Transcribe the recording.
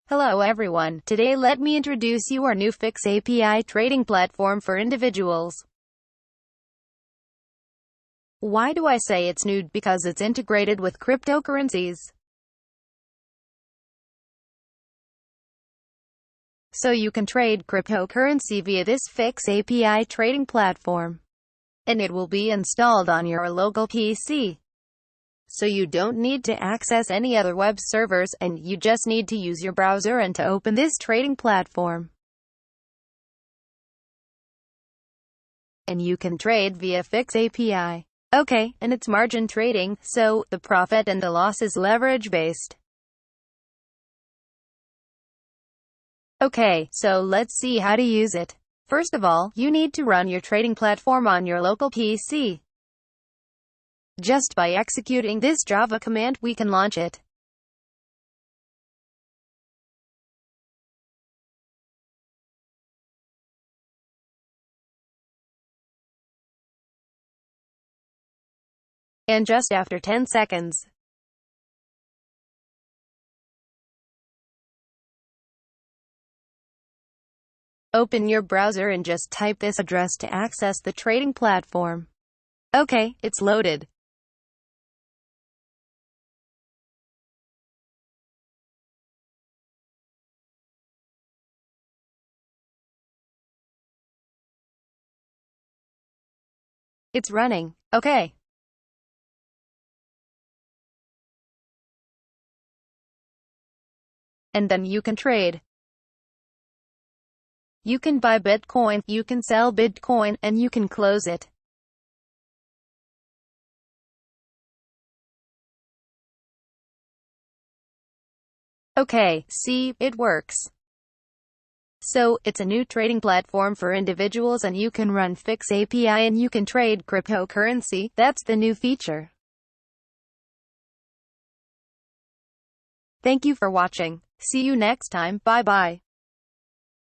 Hello everyone, today let me introduce you our new Fix API trading platform for individuals. Why do I say it's new? Because it's integrated with cryptocurrencies. So you can trade cryptocurrency via this Fix API trading platform. And it will be installed on your local PC. So you don't need to access any other web servers, and you just need to use your browser and to open this trading platform. And you can trade via Fix API. Okay, and it's margin trading, so the profit and the loss is leverage based. Okay, so let's see how to use it. First of all, you need to run your trading platform on your local PC. Just by executing this Java command, we can launch it. And just after 10 seconds, open your browser and just type this address to access the trading platform. Okay, it's loaded. It's running. Okay. And then you can trade. You can buy Bitcoin, you can sell Bitcoin, and you can close it. Okay, see, it works. So, it's a new trading platform for individuals, and you can run Fix API and you can trade cryptocurrency. That's the new feature. Thank you for watching. See you next time. Bye bye.